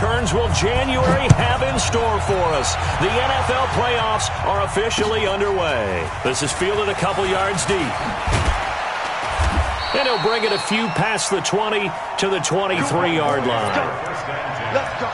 returns will January have in store for us? The NFL playoffs are officially underway. This is fielded a couple yards deep. And he'll bring it a few past the 20 to the 23-yard line. Let's go.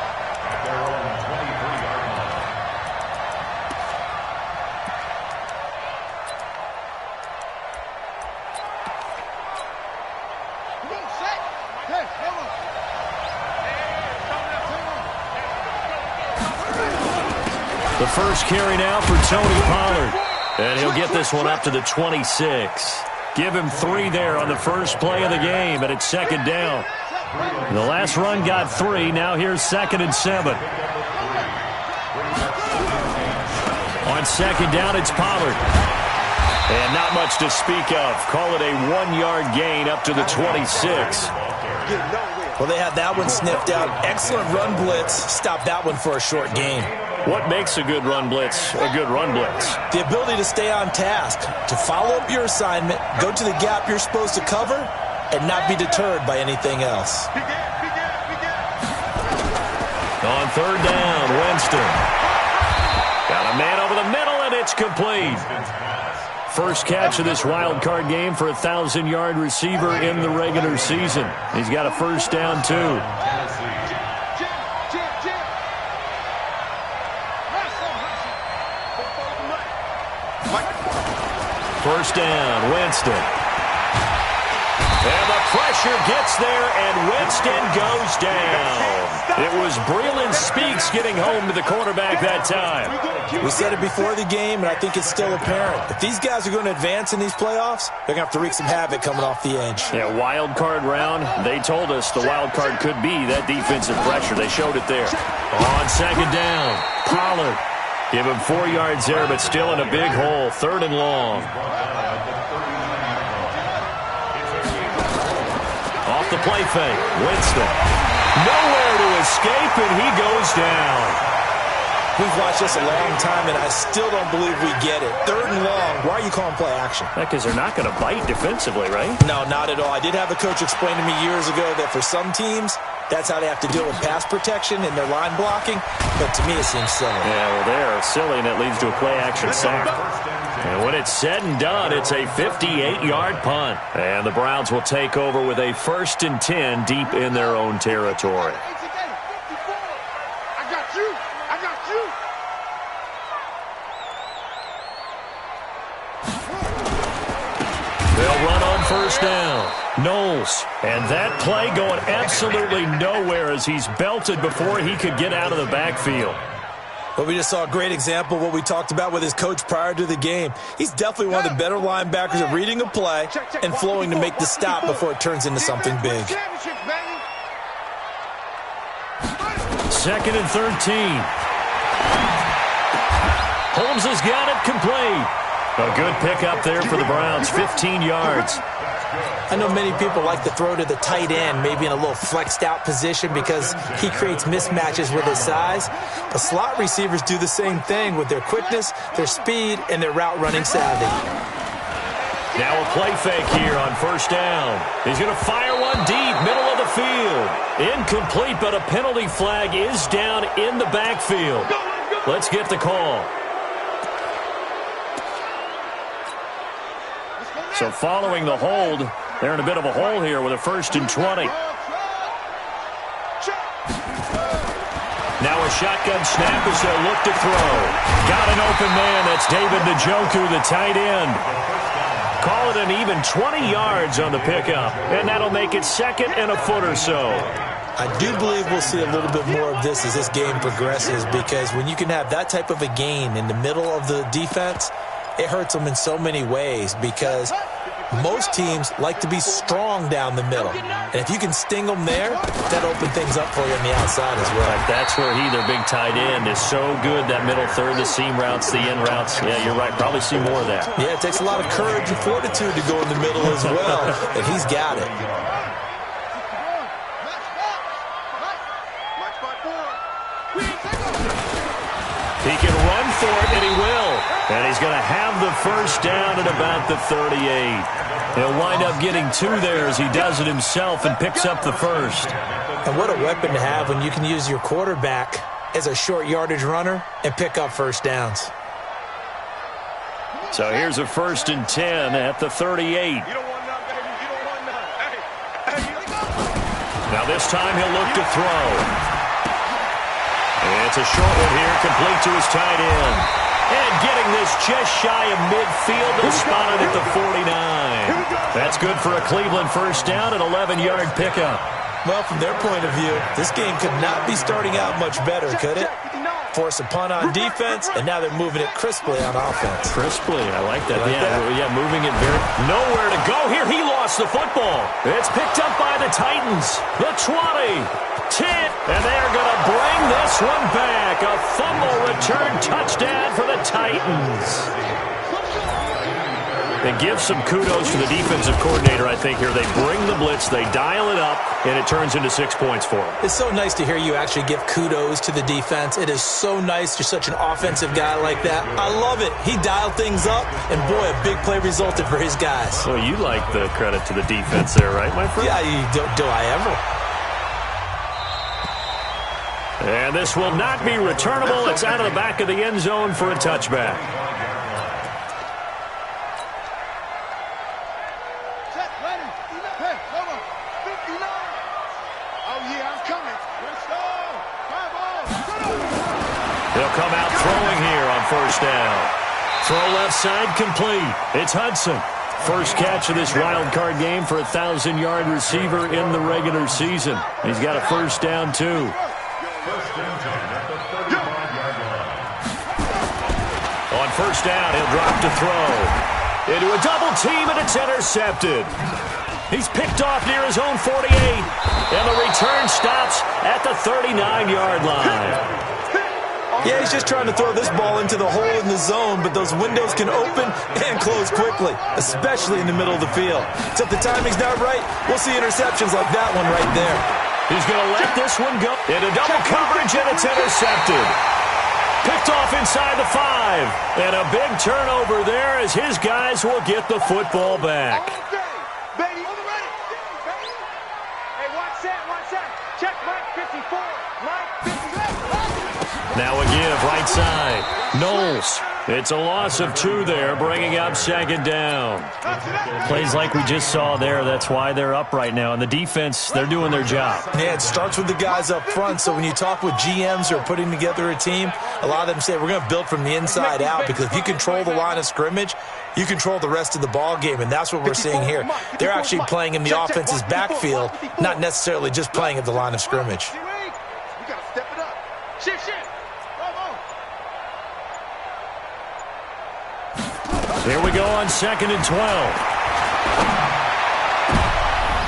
The first carry now for Tony Pollard. And he'll get this one up to the 26. Give him 3 there on the first play of the game, and it's second down. The last run got 3. Now here's 2nd and 7. On second down, it's Pollard. And not much to speak of. Call it a 1-yard gain up to the 26. Well, they had that one sniffed out. Excellent run blitz. Stop that one for a short gain. What makes a good run blitz a good run blitz? The ability to stay on task, to follow up your assignment, go to the gap you're supposed to cover, and not be deterred by anything else. On third down, Winston. Got a man over the middle, and it's complete. First catch of this wild card game for a 1,000-yard receiver in the regular season. He's got a first down, too. First down, Winston. And the pressure gets there, and Winston goes down. It was Breeland Speaks getting home to the quarterback that time. We said it before the game, and I think it's still apparent. If these guys are going to advance in these playoffs, they're going to have to wreak some havoc coming off the edge. Yeah, wild card round. They told us the wild card could be that defensive pressure. They showed it there. On second down, Pollard. Give him 4 yards there, but still in a big hole. 3rd and long. Off the play fake, Winston. Nowhere to escape, and he goes down. We've watched this a long time, and I still don't believe we get it. 3rd and long. Why are you calling play action? Because they're not going to bite defensively, right? No, not at all. I did have a coach explain to me years ago that for some teams, that's how they have to deal with pass protection and their line blocking. But to me, it seems silly. Yeah, well, they're silly, and it leads to a play-action sack. And when it's said and done, it's a 58-yard punt. And the Browns will take over with a 1st and 10 deep in their own territory. They'll run on first down. Knowles. And that play going absolutely nowhere as he's belted before he could get out of the backfield. Well, we just saw a great example of what we talked about with his coach prior to the game. He's definitely one of the better linebackers at reading a play and flowing to make the stop before it turns into something big. 2nd and 13. Holmes has got it complete. A good pickup there for the Browns, 15 yards. I know many people like to throw to the tight end, maybe in a little flexed out position because he creates mismatches with his size. But slot receivers do the same thing with their quickness, their speed, and their route running savvy. Now a play fake here on first down. He's going to fire one deep, middle of the field. Incomplete, but a penalty flag is down in the backfield. Let's get the call. So following the hold, they're in a bit of a hole here with a 1st and 20. Now a shotgun snap as they'll look to throw. Got an open man. That's David Njoku, the tight end. Call it an even 20 yards on the pickup, and that'll make it 2nd and a foot or so. I do believe we'll see a little bit more of this as this game progresses, because when you can have that type of a gain in the middle of the defense, it hurts them in so many ways, because most teams like to be strong down the middle. And if you can sting them there, that opens things up for you on the outside as well. That's where their big tight end, is so good, that middle third, the seam routes, the in routes. Yeah, you're right. Probably see more of that. Yeah, it takes a lot of courage and fortitude to go in the middle as well, and he's got it. He can run for it, and he will. And he's going to have the first down at about the 38. He'll wind up getting 2 there as he does it himself and picks up the first. And what a weapon to have when you can use your quarterback as a short yardage runner and pick up first downs. So here's a 1st and 10 at the 38. Now this time he'll look to throw. It's a short one here, complete to his tight end. And getting this just shy of midfield, they'll spot it at the 49. That's good for a Cleveland first down, an 11-yard pickup. Well, from their point of view, this game could not be starting out much better, could it? Force a punt on defense, and now they're moving it crisply on offense. Crisply, I like that. Yeah, moving it very... Nowhere to go here. He lost the football. It's picked up by the Titans. The 20, 10, and they're going to bring this one back. A fumble return touchdown for the Titans. And give some kudos to the defensive coordinator, I think, here. They bring the blitz, they dial it up, and it turns into 6 points for them. It's so nice to hear you actually give kudos to the defense. It is so nice. You're such an offensive guy like that. I love it. He dialed things up, and boy, a big play resulted for his guys. Well, you like the credit to the defense there, right, my friend? Yeah, do I ever? And this will not be returnable. It's out of the back of the end zone for a touchback. He'll come out throwing here on first down. Throw left side complete. It's Hudson. First catch of this wild card game for a 1,000-yard receiver in the regular season. He's got a first down, too. On first down, he'll drop to throw. Into a double team, and it's intercepted. He's picked off near his own 48, and the return stops at the 39-yard line. Yeah, he's just trying to throw this ball into the hole in the zone, but those windows can open and close quickly, especially in the middle of the field. So if the timing's not right, we'll see interceptions like that one right there. He's going to let this one go into double coverage, and it's intercepted. Picked off inside the 5, and a big turnover there as his guys will get the football back. Now a give, right side. Knowles. It's a loss of 2 there, bringing up second down. Plays like we just saw there, that's why they're up right now. And the defense, they're doing their job. Yeah, it starts with the guys up front. So when you talk with GMs who are putting together a team, a lot of them say we're going to build from the inside out, because if you control the line of scrimmage, you control the rest of the ball game, and that's what we're seeing here. They're actually playing in the offense's backfield, not necessarily just playing at the line of scrimmage. Here we go on 2nd and 12.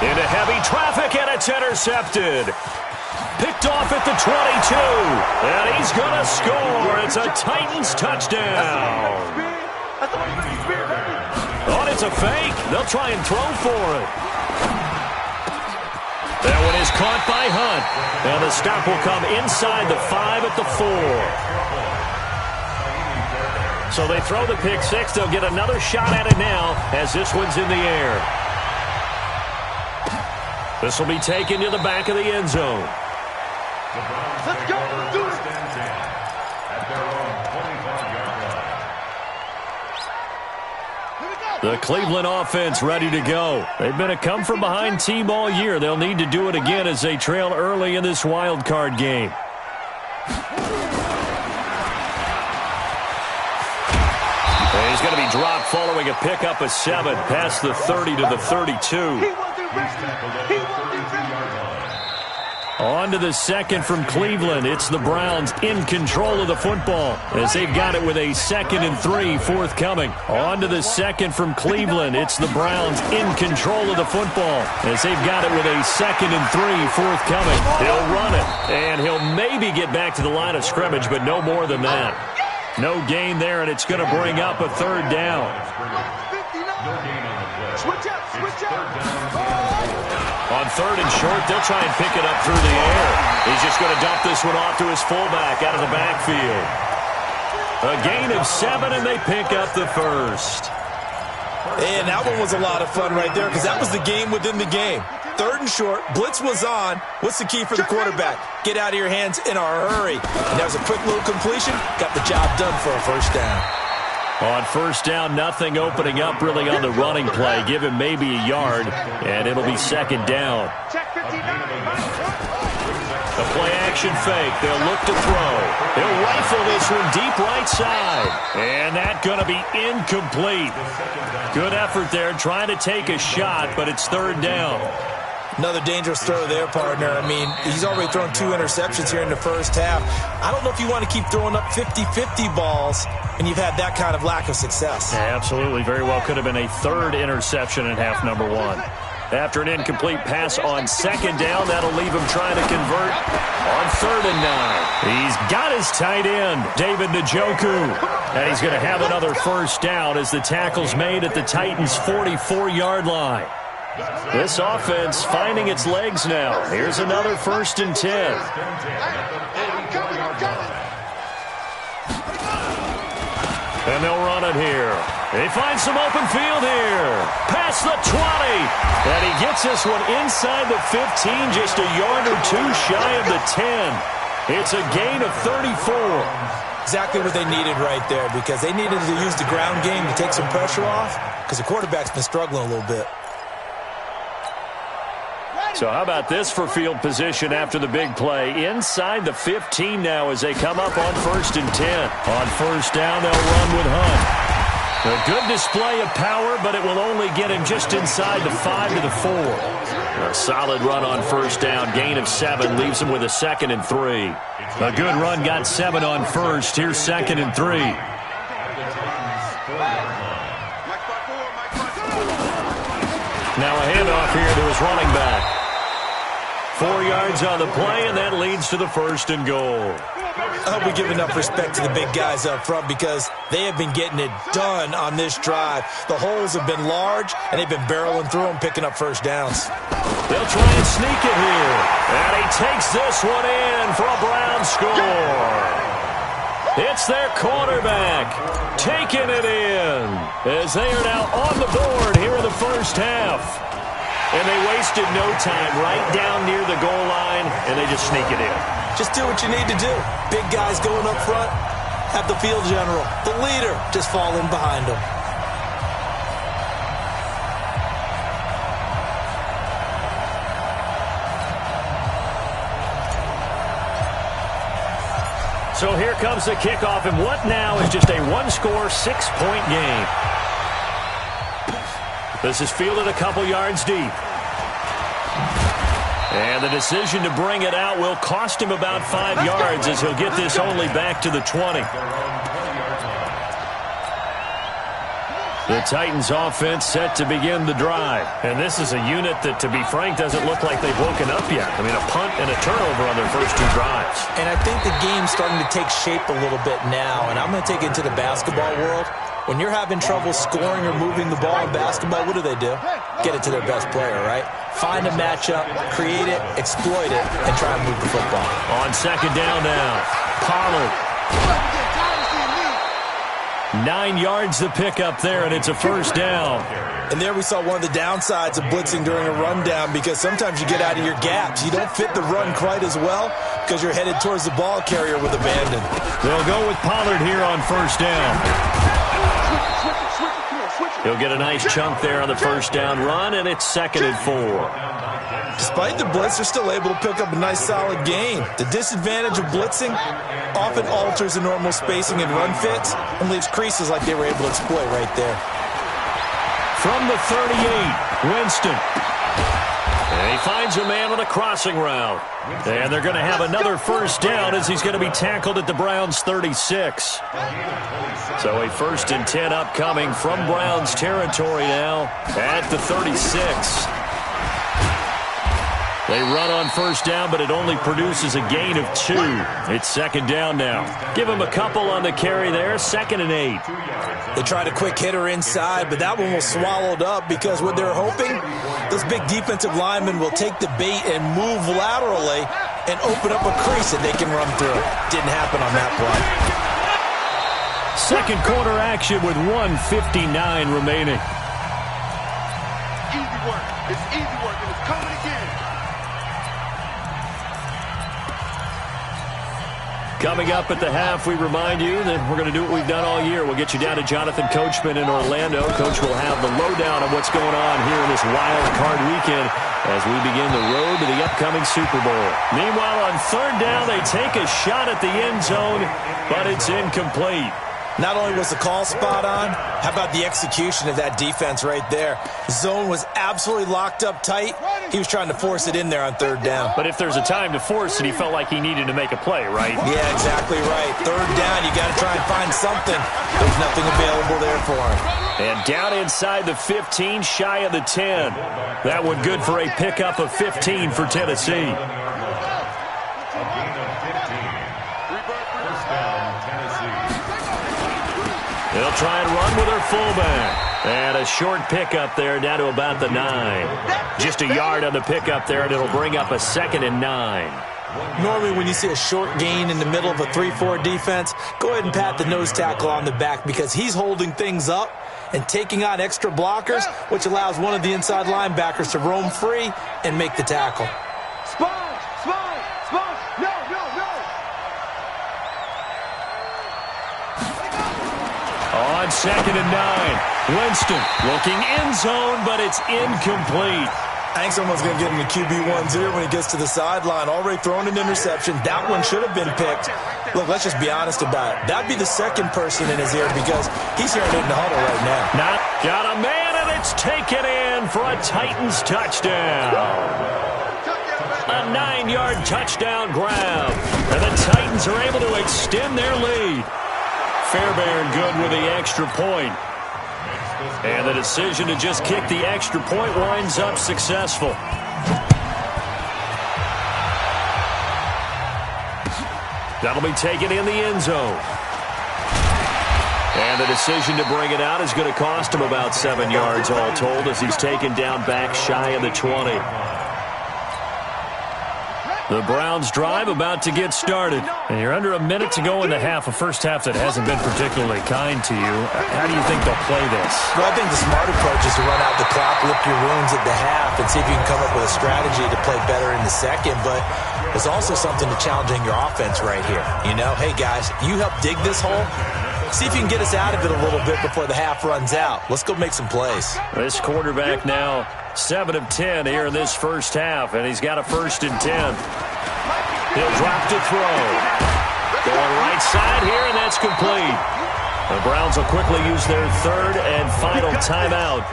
Into heavy traffic, and it's intercepted. Picked off at the 22, and he's going to score. It's a Titans touchdown. Oh, it's a fake. They'll try and throw for it. That one is caught by Hunt, and the stop will come inside the 5 at the 4. So they throw the pick 6. They'll get another shot at it now as this one's in the air. This will be taken to the back of the end zone. Let's go. Let's do it. The Cleveland offense ready to go. They've been a come-from-behind team all year. They'll need to do it again as they trail early in this wild card game. He's going to be dropped following a pickup of 7 past the 30 to the 32. On to the second from Cleveland. It's the Browns in control of the football as they've got it with a 2nd and 3 forthcoming. On to the second from Cleveland. It's the Browns in control of the football as they've got it with a 2nd and 3 forthcoming. He'll run it, and he'll maybe get back to the line of scrimmage, but no more than that. No gain there, and it's going to bring up a 3rd down. On 3rd and short, they'll try and pick it up through the air. He's just going to dump this one off to his fullback out of the backfield. A gain of 7, and they pick up the 1st. And that one was a lot of fun right there, because that was the game within the game. 3rd and short. Blitz was on. What's the key for the quarterback? Get out of your hands in a hurry. And that was a quick little completion. Got the job done for a first down. On first down, nothing opening up really on the running play. Give him maybe a yard, and it'll be 2nd down. The play-action fake. They'll look to throw. They'll rifle this one deep right side. And that's going to be incomplete. Good effort there trying to take a shot, but it's 3rd down. Another dangerous throw there, partner. I mean, he's already thrown 2 interceptions here in the first half. I don't know if you want to keep throwing up 50-50 balls and you've had that kind of lack of success. Yeah, absolutely. Very well could have been a 3rd interception in half number 1. After an incomplete pass on 2nd down, that'll leave him trying to convert on 3rd and 9. He's got his tight end, David Njoku. And he's going to have another first down as the tackle's made at the Titans' 44-yard line. This offense finding its legs now. Here's another 1st and 10. And they'll run it here. They find some open field here. Past the 20. And he gets this one inside the 15, just a yard or 2 shy of the 10. It's a gain of 34. Exactly what they needed right there, because they needed to use the ground game to take some pressure off, because the quarterback's been struggling a little bit. So how about this for field position after the big play? Inside the 15 now as they come up on 1st and 10. On first down, they'll run with Hunt. A good display of power, but it will only get him just inside the 5 to the 4. A solid run on first down. Gain of 7 leaves him with a 2nd and 3. A good run got 7 on first. Here's 2nd and 3. Now a handoff here to his running back. 4 yards on the play, and that leads to the 1st and goal. I hope we give enough respect to the big guys up front, because they have been getting it done on this drive. The holes have been large, and they've been barreling through them, picking up first downs. They'll try and sneak it here. And he takes this one in for a Brown score. It's their quarterback taking it in as they are now on the board here in the first half. And they wasted no time right down near the goal line, and they just sneak it in. Just do what you need to do. Big guys going up front, have the field general, the leader, just fall in behind them. So here comes the kickoff, and what now is just a 1-score, 6-point game. This is fielded a couple yards deep. And the decision to bring it out will cost him about 5 yards as he'll get this only back to the 20. The Titans offense set to begin the drive. And this is a unit that, to be frank, doesn't look like they've woken up yet. I mean, a punt and a turnover on their first 2 drives. And I think the game's starting to take shape a little bit now. And I'm going to take it to the basketball world. When you're having trouble scoring or moving the ball in basketball, what do? Get it to their best player, right? Find a matchup, create it, exploit it, and try and move the football. On 2nd down now, Pollard. 9 yards to pick up there, and it's a first down. And there we saw one of the downsides of blitzing during a rundown, because sometimes you get out of your gaps. You don't fit the run quite as well because you're headed towards the ball carrier with abandon. They'll go with Pollard here on first down. He'll get a nice chunk there on the first down run, and it's 2nd and 4. Despite the blitz, they're still able to pick up a nice solid gain. The disadvantage of blitzing often alters the normal spacing and run fits and leaves creases like they were able to exploit right there. From the 38, Winston. And he finds a man on a crossing route. And they're going to have another first down as he's going to be tackled at the Browns' 36. So a 1st and 10 upcoming from Browns territory now at the 36. They run on first down, but it only produces a gain of 2. It's 2nd down now. Give him a couple on the carry there, 2nd and 8. They tried a quick hitter inside, but that one was swallowed up because what they're hoping, those big defensive linemen will take the bait and move laterally and open up a crease that they can run through. Didn't happen on that play. Second quarter action with 1:59 remaining. easy work. It's easy work, and it's coming again. Coming up at the half, we remind you that we're going to do what we've done all year. We'll get you down to Jonathan Coachman in Orlando. Coach will have the lowdown on what's going on here in this wild card weekend as we begin the road to the upcoming Super Bowl. Meanwhile, on third down, they take a shot at the end zone, but it's incomplete. Not only was the call spot on, how about the execution of that defense right there? Zone was absolutely locked up tight. He was trying to force it in there on third down. But if there's a time to force it, he felt like he needed to make a play, right? Yeah, exactly right. Third down, you got to try and find something. There's nothing available there for him. And down inside the 15, shy of the 10. That one good for a pickup of 15 for Tennessee. They'll try and run with their fullback. And a short pickup there down to about the 9. Just a yard on the pickup there, and it'll bring up a 2nd and 9. Normally when you see a short gain in the middle of a 3-4 defense, go ahead and pat the nose tackle on the back because he's holding things up and taking on extra blockers, which allows one of the inside linebackers to roam free and make the tackle. Sponge, sponge, sponge. No, no, no. On 2nd and 9, Winston looking end zone, but it's incomplete. I think someone's going to get him the QB1's ear when he gets to the sideline. Already thrown an interception. That one should have been picked. Look, let's just be honest about it. That'd be the second person in his ear because he's hearing it in the huddle right now. Got a man, and it's taken in for a Titans touchdown. A 9-yard touchdown grab. And the Titans are able to extend their lead. Fairbairn good with the extra point. And the decision to just kick the extra point winds up successful. That'll be taken in the end zone. And the decision to bring it out is going to cost him about 7 yards all told as he's taken down back shy of the 20. The Browns drive about to get started. And you're under a minute to go in the half, a first half that hasn't been particularly kind to you. How do you think they'll play this? Well, I think the smart approach is to run out the clock, lick your wounds at the half, and see if you can come up with a strategy to play better in the second. But there's also something to challenging your offense right here. You know, hey, guys, you help dig this hole. See if you can get us out of it a little bit before the half runs out. Let's go make some plays. This quarterback now 7 of 10 here in this first half, and he's got a 1st and 10. He'll drop to throw. Going right side here, and that's complete. The Browns will quickly use their 3rd and final timeout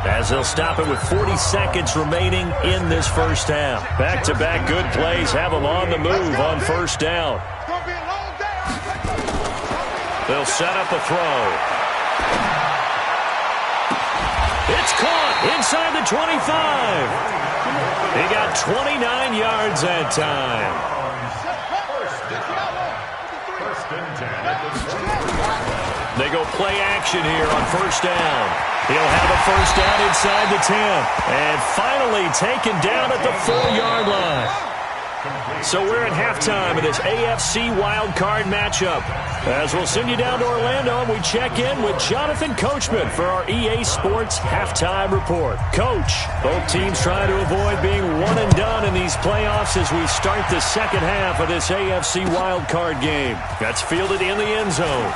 as they'll stop it with 40 seconds remaining in this first half. Back-to-back good plays have them on the move on 1st down. They'll set up a throw. It's caught inside the 25. He got 29 yards that time. They go play action here on 1st down. He'll have a 1st down inside the 10. And finally taken down at the 4-yard line. So we're at halftime of this AFC wildcard matchup. As we'll send you down to Orlando, and we check in with Jonathan Coachman for our EA Sports Halftime Report. Coach, both teams trying to avoid being one and done in these playoffs as we start the second half of this AFC wildcard game. That's fielded in the end zone.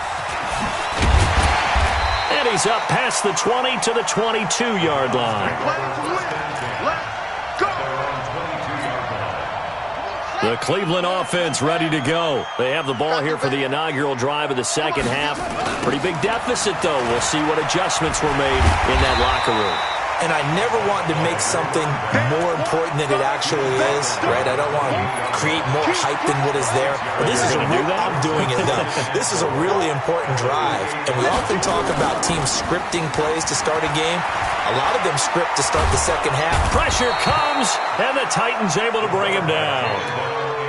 And he's up past the 20 to the 22-yard line. The Cleveland offense ready to go. They have the ball here for the inaugural drive of the second half. Pretty big deficit, though. We'll see what adjustments were made in that locker room. And I never want to make something more important than it actually is, right? I don't want to create more hype than what is there. But this is I'm doing it, though. This is a really important drive. And we often talk about teams scripting plays to start a game. A lot of them script to start the second half. Pressure comes, and the Titans able to bring him down.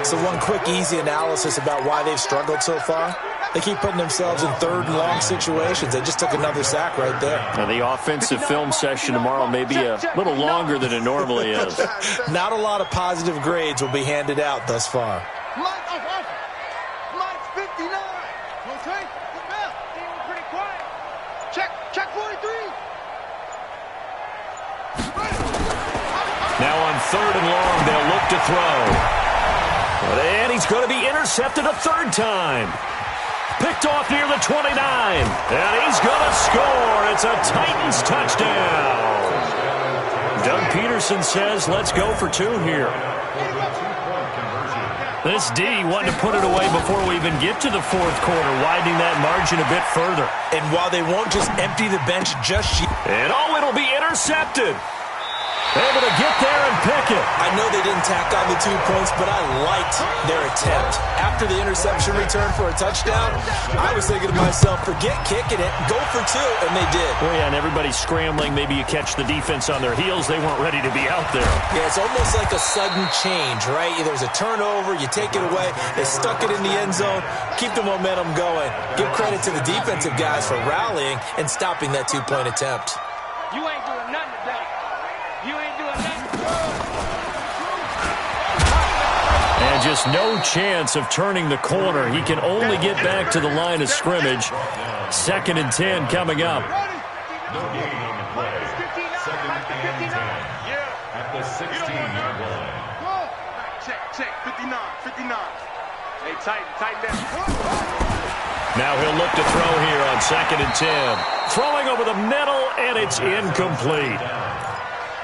So one quick, easy analysis about why they've struggled so far. They keep putting themselves in 3rd and long situations. They just took another sack right there. Now the offensive film session tomorrow may be a little longer than it normally is. Not a lot of positive grades will be handed out thus far. Mike's 59. Okay, good bell. Pretty quiet. Check 43. 3rd and long. They'll look to throw. And he's going to be intercepted a 3rd time. Picked off near the 29. And he's going to score. It's a Titans touchdown. Doug Peterson says, let's go for 2 here. This D wanting to put it away before we even get to the 4th quarter, widening that margin a bit further. And while they won't just empty the bench just yet. And it'll be intercepted. Able to get there and pick it. I know they didn't tack on the 2 points, but I liked their attempt. After the interception return for a touchdown, I was thinking to myself, forget kicking it, go for 2, and they did. Well, yeah, and everybody's scrambling. Maybe you catch the defense on their heels. They weren't ready to be out there. Yeah, it's almost like a sudden change, right? There's a turnover, you take it away, they stuck it in the end zone, keep the momentum going. Give credit to the defensive guys for rallying and stopping that 2-point attempt. You ain't doing nothing today. You ain't doing nothing. And just no chance of turning the corner. He can only get back to the line of scrimmage. 2nd and 10 coming up. At the 16-yard line. Check. 59. Hey, tighten that. Now he'll look to throw here on 2nd and 10. Throwing over the middle, and it's incomplete.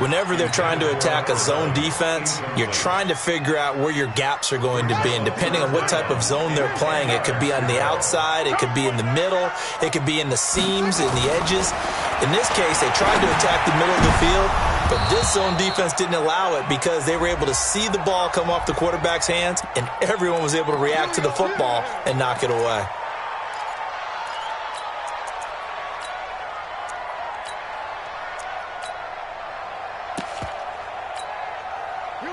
Whenever they're trying to attack a zone defense, you're trying to figure out where your gaps are going to be. And depending on what type of zone they're playing, it could be on the outside, it could be in the middle, it could be in the seams, in the edges. In this case, they tried to attack the middle of the field, but this zone defense didn't allow it because they were able to see the ball come off the quarterback's hands, and everyone was able to react to the football and knock it away.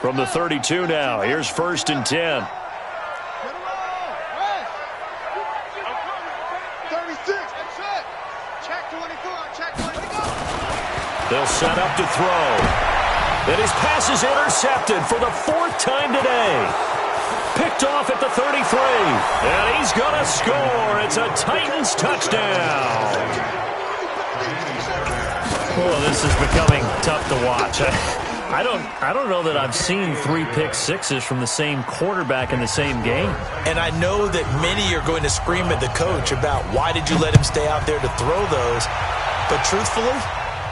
From the 32 now, here's 1st and 10. 36. Check 24. They'll set up to throw. And his pass is intercepted for the 4th time today. Picked off at the 33. And he's going to score. It's a Titans touchdown. Oh, this is becoming tough to watch. I don't know that I've seen 3 pick-sixes from the same quarterback in the same game. And I know that many are going to scream at the coach about why did you let him stay out there to throw those. But truthfully,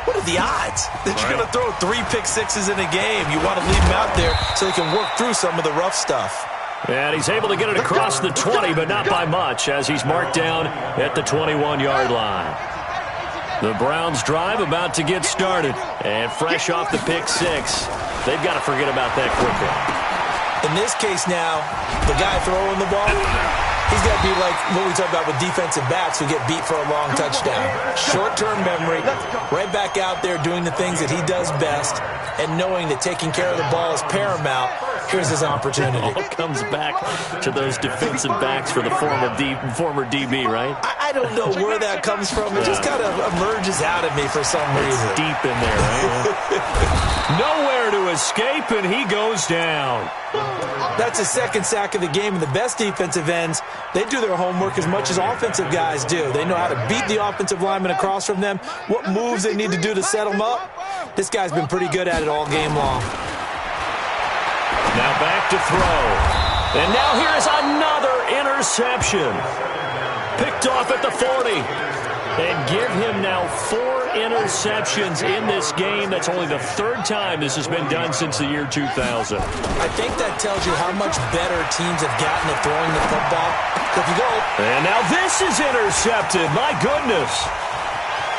what are the odds that you're going to throw 3 pick-sixes in a game? You want to leave him out there so he can work through some of the rough stuff. And he's able to get it across the 20, but not by much, as he's marked down at the 21-yard line. The Browns drive about to get started. And fresh off the pick-6, they've got to forget about that quickly. In this case now, the guy throwing the ball, he's got to be like what we talk about with defensive backs who get beat for a long touchdown. Short-term memory, right back out there doing the things that he does best, and knowing that taking care of the ball is paramount. Here's his opportunity. It all comes back to those defensive backs for the former DB, right? I don't know where that comes from. It just kind of emerges out of me for some reason. It's deep in there, right? Nowhere to escape, and he goes down. That's his 2nd sack of the game, and the best defensive ends, they do their homework as much as offensive guys do. They know how to beat the offensive lineman across from them, what moves they need to do to set them up. This guy's been pretty good at it all game long. Now back to throw. And now here is another interception. Picked off at the 40. And give him now 4 interceptions in this game. That's only the 3rd time this has been done since the year 2000. I think that tells you how much better teams have gotten at throwing the football. So if you go. And now this is intercepted. My goodness.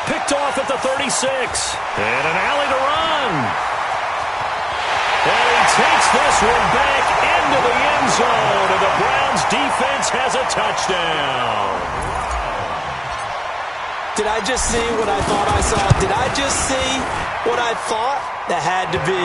Picked off at the 36. And an alley to run. And he takes this one back into the end zone. And the Browns defense has a touchdown. Did I just see what I thought I saw? Did I just see what I thought? That had to be.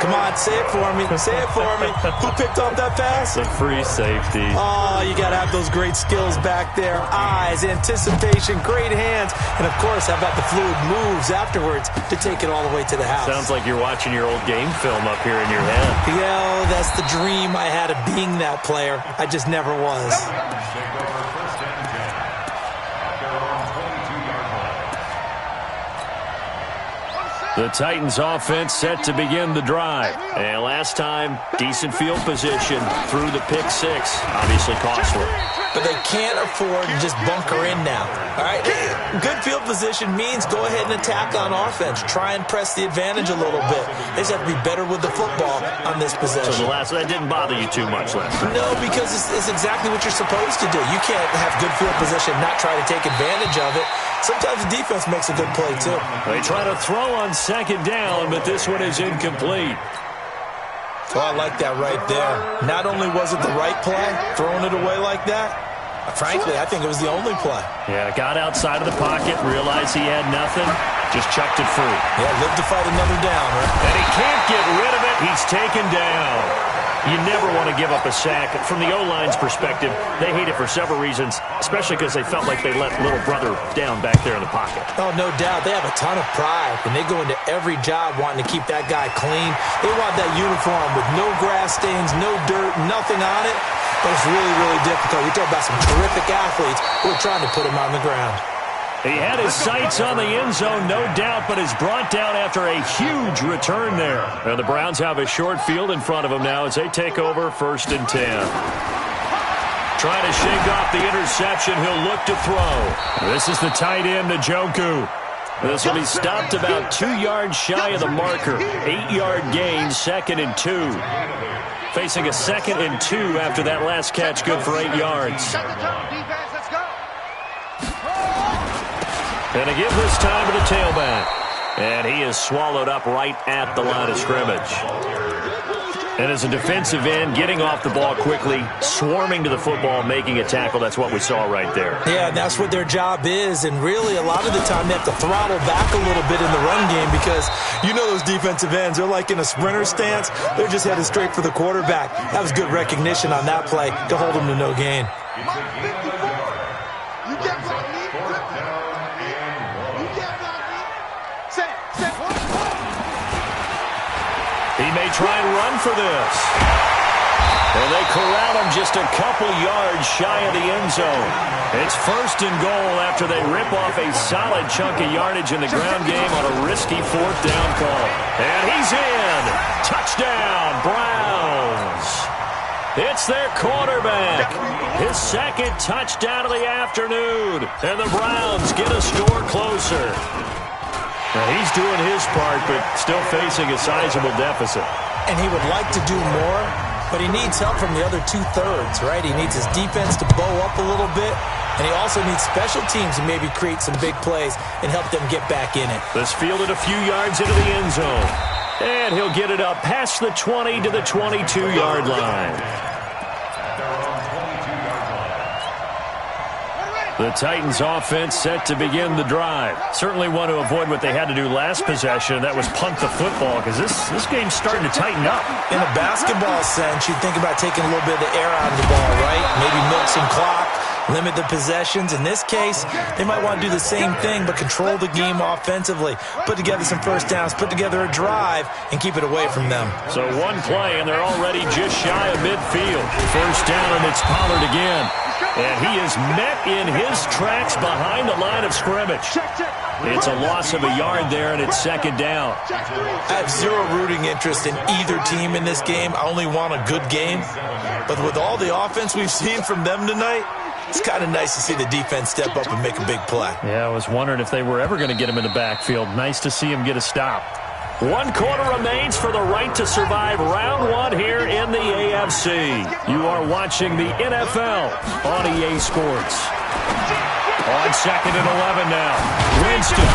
Come on, say it for me. Say it for me. Who picked off that pass? The free safety. Oh, you got to have those great skills back there. Eyes, anticipation, great hands. And, of course, how about the fluid moves afterwards to take it all the way to the house? Sounds like you're watching your old game film up here in your head. Yeah, that's the dream I had of being that player. I just never was. The Titans offense set to begin the drive. And last time, decent field position through the pick six. Obviously costly. But they can't afford to just bunker in now. All right? Good field position means go ahead and attack on offense. Try and press the advantage a little bit. They just have to be better with the football on this possession. So that didn't bother you too much last time? No, because it's exactly what you're supposed to do. You can't have good field position and not try to take advantage of it. Sometimes the defense makes a good play, too. They try to throw on second down, but this one is incomplete. Oh, I like that right there. Not only was it the right play, throwing it away like that, frankly, I think it was the only play. Yeah, got outside of the pocket, realized he had nothing, just chucked it free. Yeah, live to fight another down, right? And he can't get rid of it. He's taken down. You never want to give up a sack. From the O-line's perspective, they hate it for several reasons, especially because they felt like they let little brother down back there in the pocket. Oh, no doubt. They have a ton of pride, and they go into every job wanting to keep that guy clean. They want that uniform with no grass stains, no dirt, nothing on it. But it's really, really difficult. We talk about some terrific athletes who are trying to put him on the ground. He had his sights on the end zone, no doubt, but is brought down after a huge return there. And the Browns have a short field in front of them now as they take over 1st and 10. Trying to shake off the interception. He'll look to throw. This is the tight end, Njoku. This will be stopped about 2 yards shy of the marker. 8-yard gain, 2nd and 2. Facing a 2nd and 2 after that last catch, good for 8 yards. And a give this time to the tailback. And he is swallowed up right at the line of scrimmage. And as a defensive end, getting off the ball quickly, swarming to the football, making a tackle, that's what we saw right there. Yeah, that's what their job is. And really, a lot of the time, they have to throttle back a little bit in the run game because you know those defensive ends, they're like in a sprinter stance. They're just headed straight for the quarterback. That was good recognition on that play to hold them to no gain. He may try and run for this. And they corral him just a couple yards shy of the end zone. It's 1st and goal after they rip off a solid chunk of yardage in the ground game on a risky 4th down call. And he's in. Touchdown, Browns. It's their quarterback. His 2nd touchdown of the afternoon. And the Browns get a score closer. Now he's doing his part, but still facing a sizable deficit. And he would like to do more, but he needs help from the other 2/3, right? He needs his defense to bow up a little bit, and he also needs special teams to maybe create some big plays and help them get back in it. This fielded a few yards into the end zone. And he'll get it up past the 20 to the 22-yard line. The Titans offense set to begin the drive. Certainly want to avoid what they had to do last possession. That was punt the football because this game's starting to tighten up. In a basketball sense, you'd think about taking a little bit of the air out of the ball, right? Maybe milk some clock, limit the possessions. In this case, they might want to do the same thing but control the game offensively. Put together some first downs, put together a drive, and keep it away from them. So one play, and they're already just shy of midfield. 1st down, and it's Pollard again. And he is met in his tracks behind the line of scrimmage. It's a loss of a yard there, and it's 2nd down. I have zero rooting interest in either team in this game. I only want a good game. But with all the offense we've seen from them tonight, it's kind of nice to see the defense step up and make a big play. Yeah, I was wondering if they were ever going to get him in the backfield. Nice to see him get a stop. 1 quarter remains for the right to survive round 1 here in the AFC. You are watching the NFL on EA Sports. On 2nd and 11 now. Winston.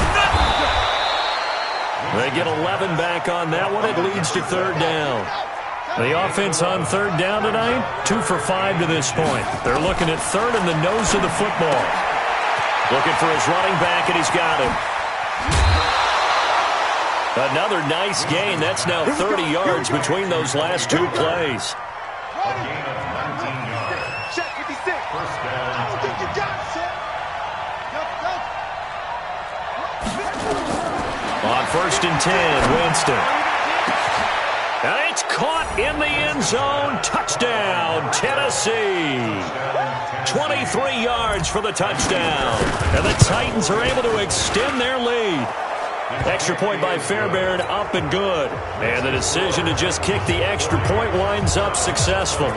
They get 11 back on that one. It leads to 3rd down. The offense on 3rd down tonight, 2 for 5 to this point. They're looking at 3rd and the nose of the football. Looking for his running back, and he's got him. Another nice gain. That's now 30 yards between those last 2 plays. On 1st and 10, Winston. And it's caught in the end zone. Touchdown, Tennessee. 23 yards for the touchdown. And the Titans are able to extend their lead. Extra point by Fairbairn, up and good. And the decision to just kick the extra point winds up successful.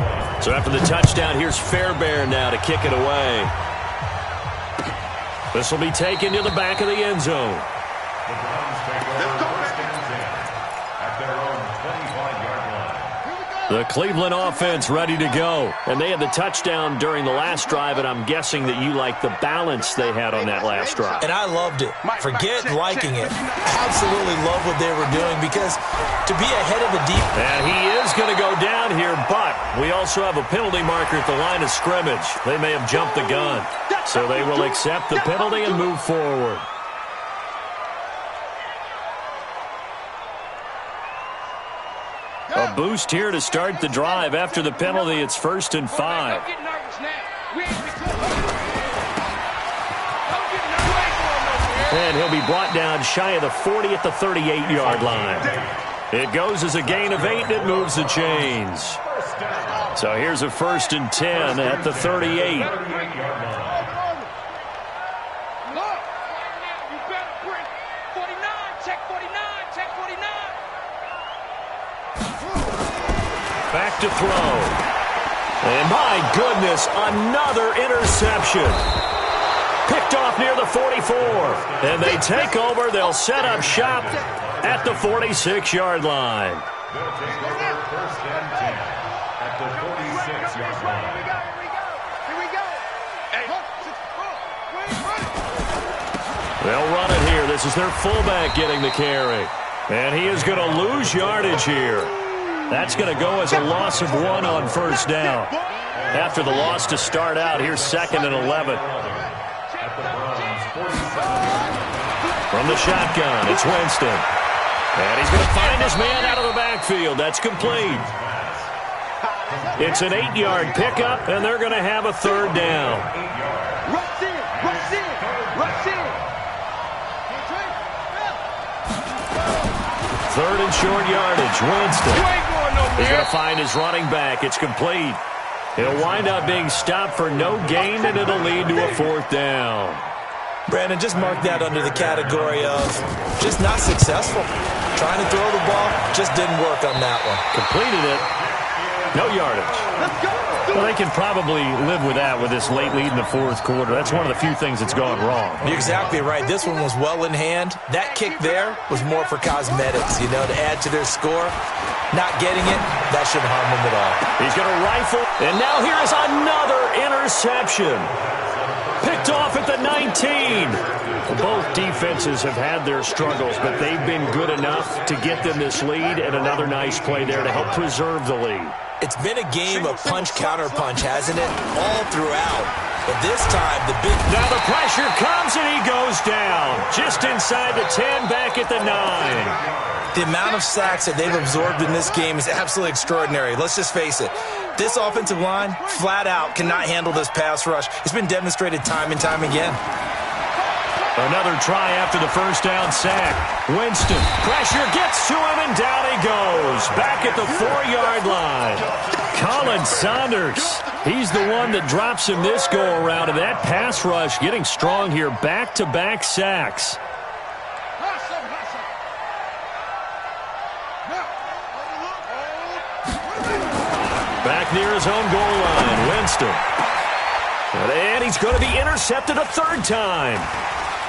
So after the touchdown, here's Fairbairn now to kick it away. This will be taken to the back of the end zone. The Cleveland offense ready to go. And they had the touchdown during the last drive, and I'm guessing that you like the balance they had on that last drive. And I loved it. Forget liking it. Absolutely love what they were doing, because to be ahead of the deep. And he is going to go down here, but we also have a penalty marker at the line of scrimmage. They may have jumped the gun. So they will accept the penalty and move forward. A boost here to start the drive. After the penalty, it's 1st and 5. And he'll be brought down shy of the 40 at the 38-yard line. It goes as a gain of 8, and it moves the chains. So here's a 1st and 10 at the 38. Back to throw. And my goodness, another interception. Picked off near the 44. And they take over. They'll set up shop at the 46-yard line. They'll take over 1st and 10 at the 46-yard line. Here we go. They'll run it here. This is their fullback getting the carry. And he is going to lose yardage here. That's going to go as a loss of 1 on 1st down. After the loss to start out, here's 2nd and 11. From the shotgun, it's Winston. And he's going to find his man out of the backfield. That's complete. It's an 8-yard pickup, and they're going to have a 3rd down. Rush in, rush in, rush in. 3rd and short yardage, Winston. He's going to find his running back. It's complete. He'll wind up being stopped for no gain, and it'll lead to a 4th down. Brandon, just mark that under the category of just not successful. Trying to throw the ball, just didn't work on that one. Completed it. No yardage. Let's go. Well, they can probably live with that with this late lead in the 4th quarter. That's one of the few things that's gone wrong. You're exactly right. This one was well in hand. That kick there was more for cosmetics, to add to their score. Not getting it, that shouldn't harm them at all. He's going to rifle. And now here is another interception. Picked off at the 19. Both defenses have had their struggles, but they've been good enough to get them this lead, and another nice play there to help preserve the lead. It's been a game of punch-counter-punch, hasn't it? All throughout. But this time, the big... Now the pressure comes, and he goes down. Just inside the 10, back at the 9. The amount of sacks that they've absorbed in this game is absolutely extraordinary. Let's just face it. This offensive line, flat out, cannot handle this pass rush. It's been demonstrated time and time again. Another try after the 1st down sack. Winston, pressure gets to him, and down he goes. Back at the 4-yard line. Colin Saunders, he's the one that drops him this go-around, and that pass rush getting strong here. Back-to-back sacks. Back near his own goal line, Winston. And he's going to be intercepted a 3rd time.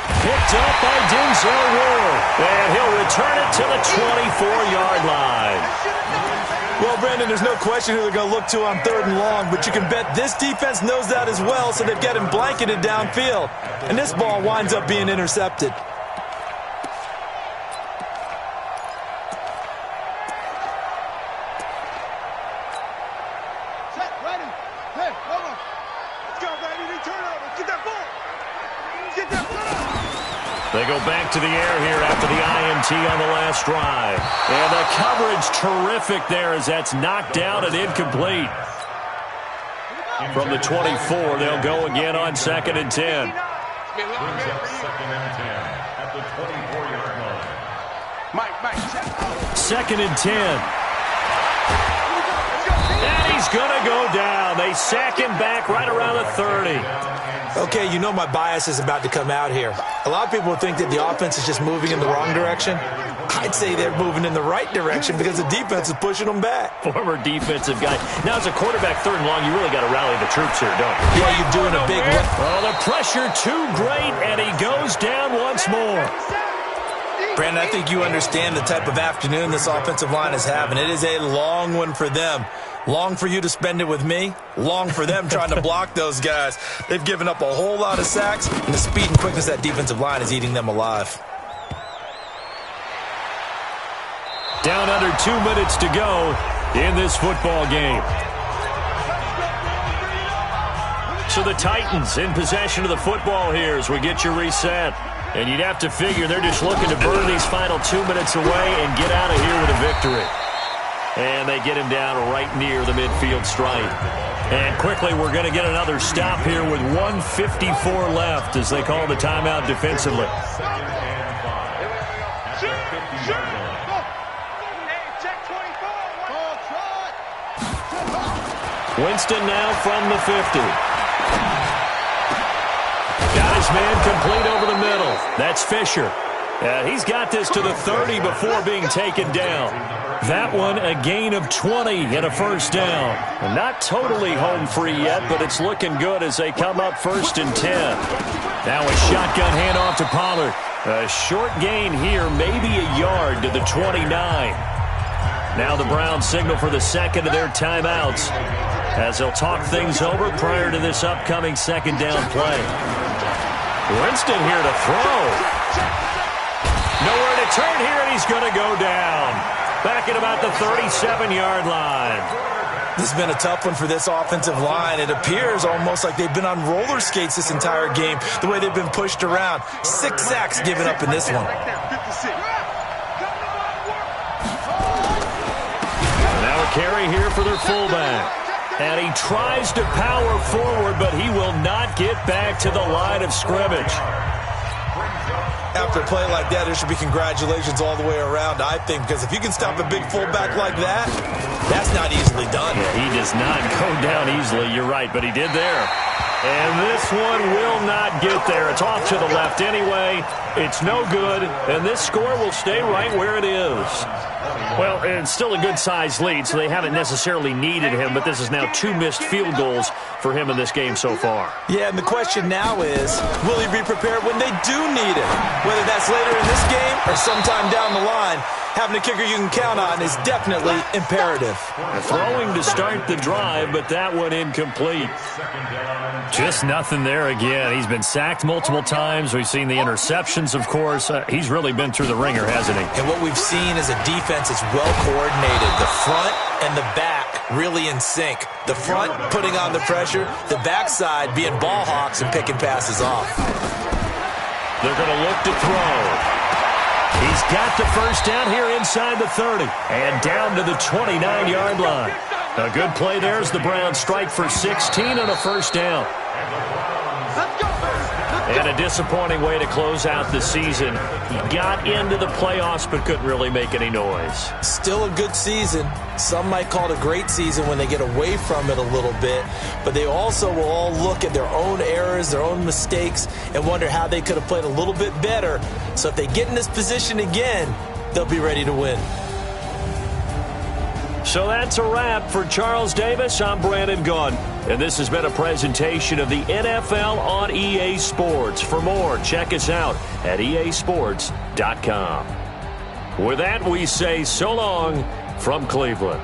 Picked up by Denzel Ward. And he'll return it to the 24-yard line. Well, Brandon, there's no question who they're going to look to on 3rd and long, but you can bet this defense knows that as well, so they've got him blanketed downfield. And this ball winds up being intercepted. They go back to the air here after the INT on the last drive. And the coverage terrific there as that's knocked down and incomplete. From the 24, they'll go again on 2nd and 10. Brings up 2nd and 10 at the 24-yard line. Mike. 2nd and 10. And he's going to go down. They sack him back right around the 30. Okay, you know my bias is about to come out here. A lot of people think that the offense is just moving in the wrong direction. I'd say they're moving in the right direction because the defense is pushing them back. Former defensive guy. Now, as a quarterback, 3rd and long, you really got to rally the troops here, don't you? Yeah, you're doing a big one. Oh, the pressure too great, and he goes down once more. Brandon, I think you understand the type of afternoon this offensive line is having. It is a long one for them. Long for you to spend it with me. Long for them trying to block those guys. They've given up a whole lot of sacks, and the speed and quickness of that defensive line is eating them alive. Down under 2 minutes to go in this football game. So the Titans in possession of the football here as we get you reset. And you'd have to figure they're just looking to burn these final 2 minutes away and get out of here with a victory. And they get him down right near the midfield stripe. And quickly, we're going to get another stop here with 1:54 left as they call the timeout defensively. Winston now from the 50. Got his man complete over the middle. That's Fisher. He's got this to the 30 before being taken down. That one, a gain of 20 and a first down. Not totally home free yet, but it's looking good as they come up 1st and 10. Now a shotgun handoff to Pollard. A short gain here, maybe a yard to the 29. Now the Browns signal for the second of their timeouts as they'll talk things over prior to this upcoming 2nd down play. Winston here to throw. Nowhere to turn here, and he's going to go down. Back at about the 37-yard line. This has been a tough one for this offensive line. It appears almost like they've been on roller skates this entire game, the way they've been pushed around. 6 sacks given up in this one. And now a carry here for their fullback. And he tries to power forward, but he will not get back to the line of scrimmage. After a play like that, there should be congratulations all the way around, I think, because if you can stop a big fullback like that, that's not easily done. Yeah, he does not go down easily, you're right, but he did there. And this one will not get there. It's off to the left anyway. It's no good, and this score will stay right where it is. Well, it's still a good-sized lead, so they haven't necessarily needed him, but this is now 2 missed field goals for him in this game so far. Yeah, and the question now is, will he be prepared when they do need it? Whether that's later in this game or sometime down the line, having a kicker you can count on is definitely imperative. Throwing to start the drive, but that one incomplete. Just nothing there again. He's been sacked multiple times. We've seen the interceptions, of course. He's really been through the ringer, hasn't he? And what we've seen is a defense that's well coordinated. The front and the back really in sync. The front putting on the pressure, the backside being ball hawks and picking passes off. They're going to look to throw. He's got the first down here inside the 30 and down to the 29-yard line. A good play there as the Browns strike for 16 on a first down. And a disappointing way to close out the season. He got into the playoffs but couldn't really make any noise. Still a good season. Some might call it a great season when they get away from it a little bit. But they also will all look at their own errors, their own mistakes, and wonder how they could have played a little bit better. So if they get in this position again, they'll be ready to win. So that's a wrap for Charles Davis. I'm Brandon Gunn. And this has been a presentation of the NFL on EA Sports. For more, check us out at easports.com. With that, we say so long from Cleveland.